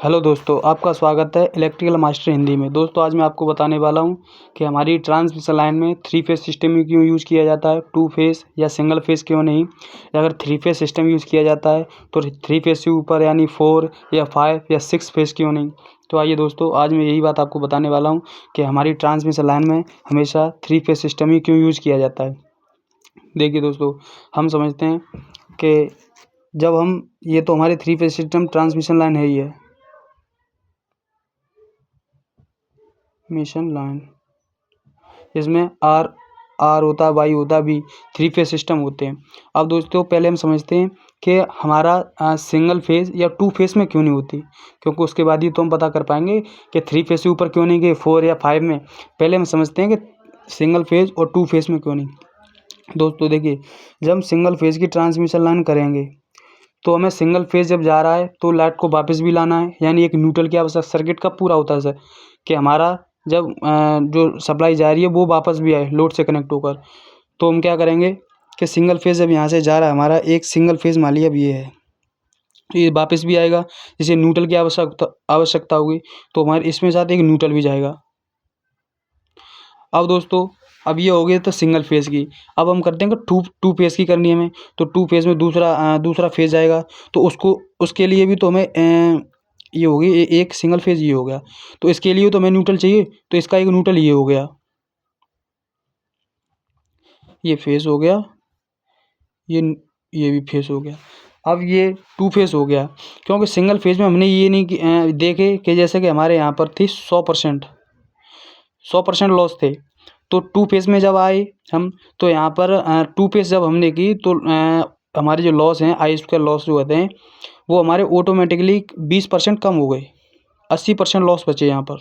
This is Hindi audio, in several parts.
हेलो दोस्तों, आपका स्वागत है इलेक्ट्रिकल मास्टर हिंदी में। दोस्तों आज मैं आपको बताने वाला हूं कि हमारी ट्रांसमिशन लाइन में थ्री फेज सिस्टम में क्यों यूज़ किया जाता है, टू फेज या सिंगल फेज क्यों नहीं। या अगर थ्री फेज सिस्टम यूज़ किया जाता है तो थ्री फेज से ऊपर यानी 4 या 5 या 6 फेज क्यों नहीं। तो आइए दोस्तों, आज मैं यही बात आपको बताने वाला हूँ कि हमारी ट्रांसमिशन लाइन में हमेशा थ्री फेज सिस्टम ही क्यों यूज़ किया जाता है। देखिए दोस्तों, हम समझते हैं कि जब हम ये तो हमारे three phase system transmission line है ही है, मिशन लाइन, इसमें आर आर होता है, वाई होता है, बी, थ्री फेज सिस्टम होते हैं। अब दोस्तों पहले हम समझते हैं कि हमारा सिंगल फेज या टू फेज में क्यों नहीं होती, क्योंकि उसके बाद ही तो हम पता कर पाएंगे कि थ्री फेज से ऊपर क्यों नहीं गए, 4 या 5 में। पहले हम समझते हैं कि सिंगल फेज और टू फेज में क्यों नहीं। दोस्तों देखिए, जब हम सिंगल फेज की ट्रांसमिशन लाइन करेंगे तो हमें सिंगल फेज जब जा रहा है तो लाइट को वापस भी लाना है, यानी एक न्यूट्रल की आवश्यक सर्किट का पूरा होता है सर, कि हमारा जब जो सप्लाई जा रही है वो वापस भी आए लोड से कनेक्ट होकर। तो हम क्या करेंगे कि सिंगल फेज जब यहाँ से जा रहा है, हमारा एक सिंगल फेज मान लिया अब ये है, तो ये वापस भी आएगा। जैसे न्यूट्रल की आवश्यकता होगी तो हमारे इसमें साथ एक न्यूट्रल भी जाएगा। अब दोस्तों, अब ये हो गया तो सिंगल फेज की। अब हम करते हैं कि टू टू फेज की करनी है हमें, तो टू फेज में दूसरा फेज आएगा, तो उसके लिए भी तो हमें ये होगी एक सिंगल फेज ये हो गया, तो इसके लिए तो हमें न्यूट्रल चाहिए, तो इसका एक न्यूट्रल ये हो गया, ये फेज हो गया, ये ये भी फेज हो गया। अब ये टू फेज हो गया, क्योंकि सिंगल फेज में हमने ये नहीं देखे कि जैसे कि हमारे यहाँ पर थी 100% लॉस थे, तो टू फेज में जब आए हम, तो यहाँ पर टू फेज जब हमने की तो हमारे जो लॉस हैं, आई स्क्वायर लॉस जो होते हैं, वो हमारे ऑटोमेटिकली 20% कम हो गए, 80% लॉस बचे यहाँ पर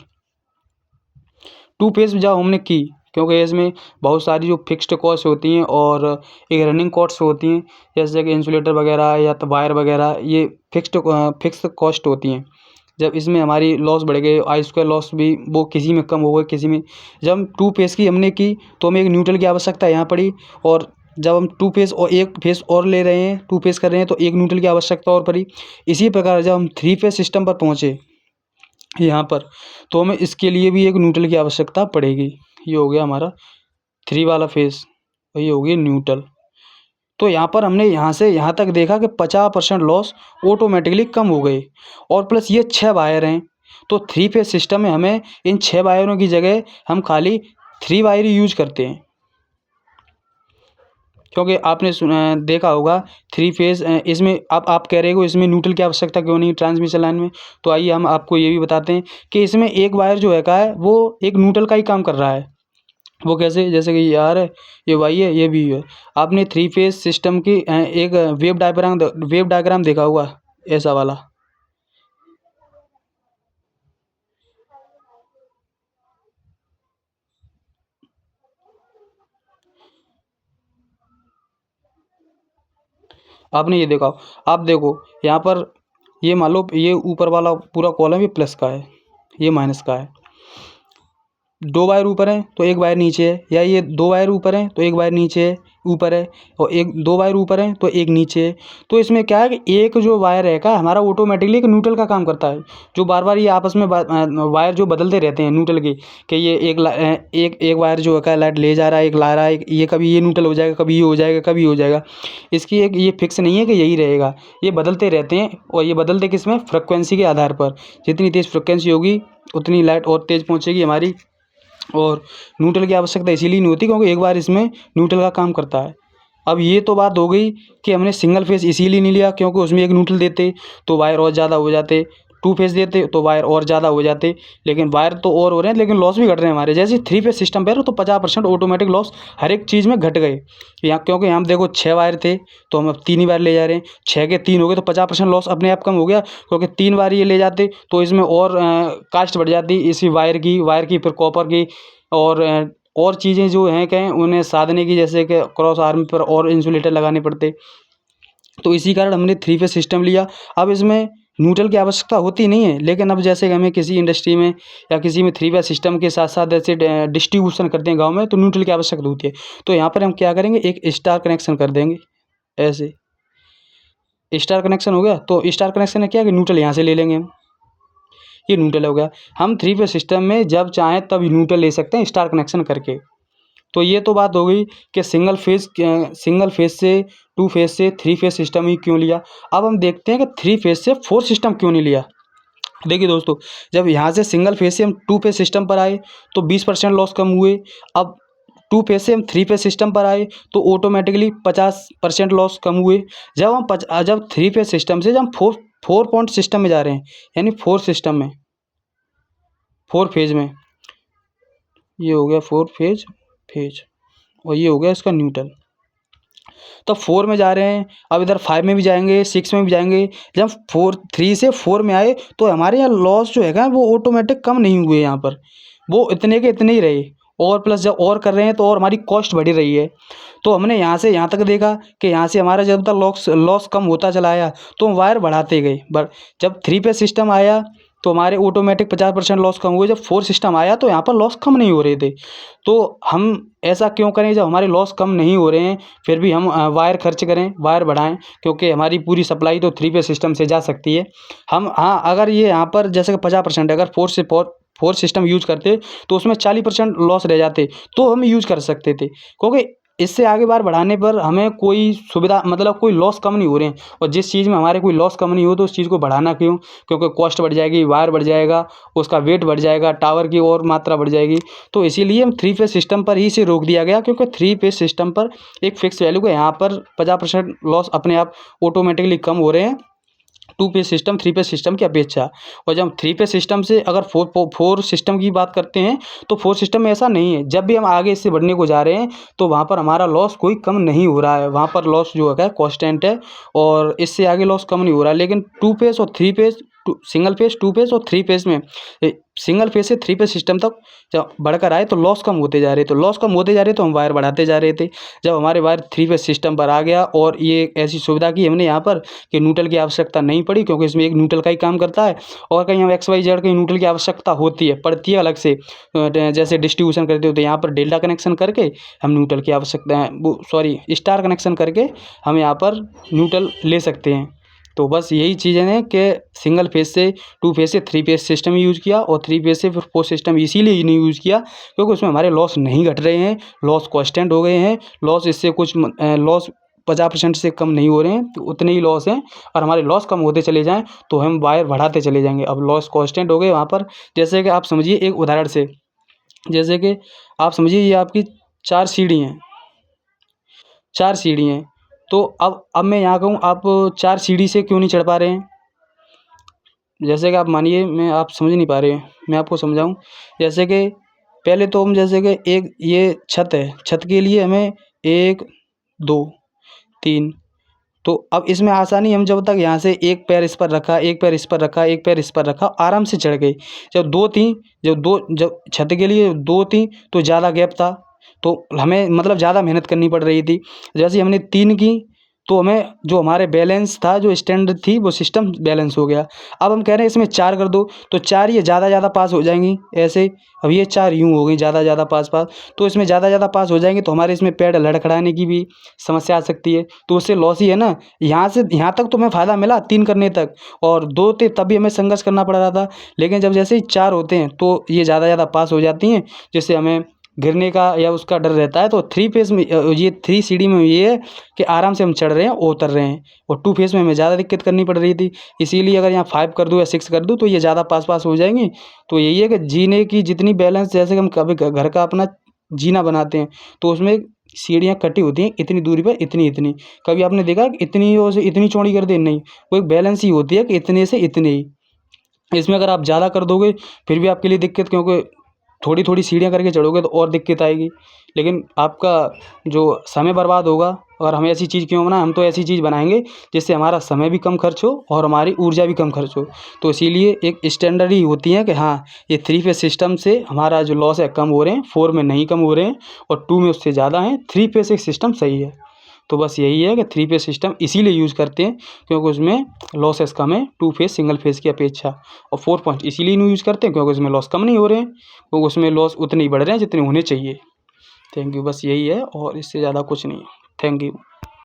टू फेज जब हमने की। क्योंकि इसमें बहुत सारी जो फिक्स्ड कॉस्ट होती हैं और एक रनिंग कॉस्ट होती हैं, जैसे कि इंसुलेटर वगैरह या तो वायर वगैरह, ये फिक्स कॉस्ट होती हैं। जब इसमें हमारी लॉस बढ़ गए, आई स्क्वायर लॉस भी वो किसी में कम हो गए, किसी में। जब हम टू फेज की हमने की तो हमें एक न्यूट्रल की आवश्यकता यहाँ पड़ी, और जब हम टू फेज और एक फेज और ले रहे हैं, टू फेज कर रहे हैं, तो एक न्यूट्रल की आवश्यकता और पड़ी। इसी प्रकार जब हम थ्री फेज सिस्टम पर पहुँचे यहाँ पर, तो हमें इसके लिए भी एक न्यूट्रल की आवश्यकता पड़ेगी। ये हो गया हमारा थ्री वाला फेज, और ये हो गया न्यूट्रल। तो यहाँ पर हमने यहाँ से यहाँ तक देखा कि 50% लॉस ऑटोमेटिकली कम हो गए, और प्लस ये 6 वायर हैं, तो थ्री फेज सिस्टम में हमें इन 6 वायरों की जगह हम खाली 3 वायर ही यूज करते हैं। क्योंकि आपने देखा होगा थ्री फेज, इसमें आप कह रहे हो इसमें न्यूट्रल की आवश्यकता क्यों नहीं ट्रांसमिशन लाइन में। तो आइए हम आपको ये भी बताते हैं कि इसमें एक वायर जो है का है वो एक न्यूट्रल का ही काम कर रहा है। वो कैसे, जैसे कि ये आर है, ये वाई है, ये बी है। आपने थ्री फेज सिस्टम की एक वेव डायग्राम देखा होगा, ऐसा वाला। आपने ये देखा हो, आप देखो यहाँ पर, ये मान लो ये ऊपर वाला पूरा कॉलम ये प्लस का है, ये माइनस का है। दो वायर ऊपर हैं तो एक वायर नीचे है, या ये दो वायर ऊपर हैं तो एक वायर नीचे है, ऊपर है, और एक दो वायर ऊपर हैं तो एक नीचे है। तो इसमें क्या है कि एक जो वायर है का हमारा ऑटोमेटिकली एक न्यूट्रल का काम करता है, जो बार बार ये आपस में वायर जो बदलते रहते हैं न्यूट्रल की, कि ये एक वायर जो है का लाइट ले जा रहा है, एक ला रहा है, ये कभी ये न्यूट्रल हो जाएगा, कभी ये हो जाएगा, कभी ये हो जाएगा। इसकी एक ये फिक्स नहीं है कि यही रहेगा, ये बदलते रहते हैं, और ये बदलते किसमें, फ्रिक्वेंसी के आधार पर। जितनी तेज़ फ्रिक्वेंसी होगी उतनी लाइट और तेज़ पहुँचेगी हमारी, और न्यूट्रल की आवश्यकता इसीलिए नहीं होती क्योंकि एक बार इसमें न्यूट्रल का काम करता है। अब ये तो बात हो गई कि हमने सिंगल फेज इसीलिए नहीं लिया क्योंकि उसमें एक न्यूट्रल देते तो वायर और ज़्यादा हो जाते, टू फेज देते तो वायर और ज़्यादा हो जाते, लेकिन वायर तो और हो रहे हैं लेकिन लॉस भी घट रहे हैं हमारे। जैसे थ्री फेज सिस्टम पे तो 50% ऑटोमेटिक लॉस हर एक चीज़ में घट गए। यहाँ क्योंकि यहाँ देखो 6 वायर थे तो हम अब 3 ही वायर ले जा रहे हैं, 6 के 3 हो गए तो 50% लॉस अपने आप कम हो गया, क्योंकि 3 वायर ये ले जाते तो इसमें और कास्ट बढ़ जाती इसी वायर की फिर कॉपर की, और और चीज़ें जो हैं कहें उन्हें साधने की, जैसे कि क्रॉस आर्म पर और इंसुलेटर लगाने पड़ते। तो इसी कारण हमने थ्री फेज सिस्टम लिया। अब इसमें न्यूट्रल की आवश्यकता होती नहीं है, लेकिन अब जैसे कि हमें किसी इंडस्ट्री में या किसी में थ्री फेज सिस्टम के साथ साथ जैसे डिस्ट्रीब्यूशन करते हैं गाँव में, तो न्यूट्रल की आवश्यकता होती है। तो यहाँ पर हम क्या करेंगे, एक स्टार कनेक्शन कर देंगे। ऐसे स्टार कनेक्शन हो गया, तो स्टार कनेक्शन है क्या कि न्यूट्रल यहाँ से ले लेंगे हम, ये न्यूट्रल हो गया। हम 3 फेज सिस्टम में जब चाहें तब न्यूट्रल ले सकते हैं स्टार कनेक्शन करके। तो ये तो बात हो गई कि सिंगल फेज से 2 फेज से 3 फेज सिस्टम ही क्यों लिया। अब हम देखते हैं कि 3 फेज से 4 सिस्टम क्यों नहीं लिया। देखिए दोस्तों, जब यहाँ से सिंगल फेज से हम 2 फेज सिस्टम पर आए तो 20% लॉस कम हुए। अब 2 फेज से हम 3 फेज सिस्टम पर आए तो ऑटोमेटिकली 50% लॉस कम हुए। जब 3 फेज सिस्टम से जब हम 4 पॉइंट सिस्टम में जा रहे हैं, यानी 4 सिस्टम में 4 फेज में, ये हो गया 4 फेज और ये हो गया इसका न्यूट्रल। तो 4 में जा रहे हैं, अब इधर 5 में भी जाएंगे, 6 में भी जाएंगे। जब 3 से 4 में आए तो हमारे यहाँ लॉस जो है वो ऑटोमेटिक कम नहीं हुए, यहाँ पर वो इतने के इतने ही रहे। और प्लस जब और कर रहे हैं तो और हमारी कॉस्ट बढ़ी रही है। तो हमने यहाँ से यहाँ तक देखा कि यहाँ से हमारा जब तक लॉस कम होता चला आया तो हम वायर बढ़ाते गए। बट जब 3 पे सिस्टम आया तो हमारे ऑटोमेटिक 50% लॉस कम हुए। जब 4 सिस्टम आया तो यहाँ पर लॉस कम नहीं हो रहे थे। तो हम ऐसा क्यों करें, जब हमारे लॉस कम नहीं हो रहे हैं फिर भी हम वायर खर्च करें, वायर बढ़ाएं, क्योंकि हमारी पूरी सप्लाई तो 3 पे सिस्टम से जा सकती है। हम अगर ये यहाँ पर जैसे कि 50% अगर 4 सिस्टम यूज करते तो उसमें 40% लॉस रह जाते तो हम यूज कर सकते थे, क्योंकि इससे आगे बार बढ़ाने पर हमें कोई सुविधा मतलब कोई लॉस कम नहीं हो रहे हैं। और जिस चीज़ में हमारे कोई लॉस कम नहीं हो तो उस चीज़ को बढ़ाना क्यों, क्योंकि कॉस्ट बढ़ जाएगी, वायर बढ़ जाएगा, उसका वेट बढ़ जाएगा, टावर की और मात्रा बढ़ जाएगी। तो इसीलिए हम 3 फेज सिस्टम पर ही से रोक दिया गया, क्योंकि 3 फेज सिस्टम पर एक फिक्स वैल्यू का यहाँ पर 50% लॉस अपने आप ऑटोमेटिकली कम हो रहे हैं 2 पेज सिस्टम 3 पेज सिस्टम की अपेक्षा। और जब 3 पेज सिस्टम से अगर 4 सिस्टम की बात करते हैं तो 4 सिस्टम में ऐसा नहीं है। जब भी हम आगे इससे बढ़ने को जा रहे हैं तो वहाँ पर हमारा लॉस कोई कम नहीं हो रहा है, वहाँ पर लॉस जो है कांस्टेंट है और इससे आगे लॉस कम नहीं हो रहा है। लेकिन 2 पेज और 3 पेज सिंगल पेज 2 पेज और 3 पेज में सिंगल पेज से 3 पेज सिस्टम तक जब बढ़कर आए तो लॉस कम होते जा रहे, तो हम वायर बढ़ाते जा रहे थे। जब हमारे वायर 3 पेज सिस्टम पर आ गया और ये ऐसी सुविधा की हमने यहाँ पर कि न्यूट्रल की आवश्यकता नहीं पड़ी, क्योंकि इसमें एक न्यूट्रल का ही काम करता है। और कहीं हम XYZ कहीं न्यूट्रल की आवश्यकता होती है पड़ती है अलग से, जैसे डिस्ट्रीब्यूशन करते होते हैं यहाँ पर डेल्टा कनेक्शन करके हम न्यूट्रल की आवश्यकता स्टार कनेक्शन करके हम यहाँ पर न्यूट्रल ले सकते हैं। तो बस यही चीज़ें हैं कि सिंगल फेज से 2 फेज से 3 फेज सिस्टम यूज़ किया और 3 फेज से फिर 4 सिस्टम इसीलिए नहीं यूज़ किया क्योंकि उसमें हमारे लॉस नहीं घट रहे हैं, लॉस कांस्टेंट हो गए हैं। लॉस इससे कुछ लॉस 50% से कम नहीं हो रहे हैं, तो उतने ही लॉस हैं। और हमारे लॉस कम होते चले जाएँ तो हम वायर बढ़ाते चले जाएंगे। अब लॉस कांस्टेंट हो गए वहाँ पर। जैसे कि आप समझिए एक उदाहरण से, जैसे कि आप समझिए ये आपकी 4 सीढ़ी हैं, 4 सीढ़ी हैं। तो अब मैं यहाँ कहूँ आप 4 सीढ़ी से क्यों नहीं चढ़ पा रहे हैं। जैसे कि आप मानिए आप समझ नहीं पा रहे हैं, मैं आपको समझाऊँ। जैसे कि पहले तो हम जैसे कि एक ये छत है, छत के लिए हमें 1 2 3, तो अब इसमें आसानी हम जब तक यहाँ से एक पैर इस पर रखा, एक पैर इस पर रखा, एक पैर इस पर रखा, आराम से चढ़ गए। जब छत के लिए 2 थी तो ज़्यादा गैप था, तो हमें मतलब ज़्यादा मेहनत करनी पड़ रही थी। जैसे हमने 3 की तो हमें जो हमारे बैलेंस था, जो स्टैंड थी, वो सिस्टम बैलेंस हो गया। अब हम कह रहे हैं इसमें 4 कर दो, तो 4 ये ज़्यादा पास हो जाएंगी ऐसे। अब ये 4 यूँ हो गई ज़्यादा पास, तो इसमें ज़्यादा पास हो जाएंगे तो हमारे इसमें पैड लड़खड़ाने की भी समस्या आ सकती है, तो उससे लॉस ही है ना। यहाँ से यहाँ तक तो हमें फ़ायदा मिला 3 करने तक, और 2 थे तब भी हमें संघर्ष करना पड़ रहा था। लेकिन जब जैसे ही 4 होते हैं तो ये ज़्यादा पास हो जाती हैं, जिससे हमें गिरने का या उसका डर रहता है। तो 3 फेज में ये 3 सीढ़ी में ये है कि आराम से हम चढ़ रहे हैं और उतर रहे हैं, और 2 फेज में हमें ज़्यादा दिक्कत करनी पड़ रही थी। इसीलिए अगर यहाँ 5 कर दूँ या 6 कर दूँ तो ये ज़्यादा पास हो जाएंगी। तो यही है कि जीने की जितनी बैलेंस, जैसे कि हम कभी घर का अपना जीना बनाते हैं तो उसमें सीढ़ियाँ कटी होती हैं इतनी दूरी पर, इतनी। कभी आपने देखा कि इतनी और से इतनी चौड़ी कर दे, नहीं, वो एक बैलेंस ही होती है कि इतने से इतने ही। इसमें अगर आप ज़्यादा कर दोगे फिर भी आपके लिए दिक्कत, क्योंकि थोड़ी सीढ़ियाँ करके चढ़ोगे तो और दिक्कत आएगी। लेकिन आपका जो समय बर्बाद होगा। और हम ऐसी चीज़ क्यों बनाएं, हम तो ऐसी चीज़ बनाएंगे जिससे हमारा समय भी कम खर्च हो और हमारी ऊर्जा भी कम खर्च हो। तो इसीलिए एक स्टैंडर्ड ही होती है कि हाँ, ये 3 फेज सिस्टम से हमारा जो लॉस है कम हो रहे हैं, 4 में नहीं कम हो रहे हैं और 2 में उससे ज़्यादा हैं। 3 फेज एक सिस्टम सही है। तो बस यही है कि 3 फेज सिस्टम इसीलिए यूज़ करते हैं क्योंकि उसमें लॉसेस कम है 2 फेज सिंगल फेज की अपेक्षा। और 4 पॉइंट इसीलिए नहीं यूज़ करते हैं क्योंकि उसमें लॉस कम नहीं हो रहे हैं, क्योंकि उसमें लॉस उतने ही बढ़ रहे हैं जितने होने चाहिए। थैंक यू, बस यही है और इससे ज़्यादा कुछ नहीं है। Thank you.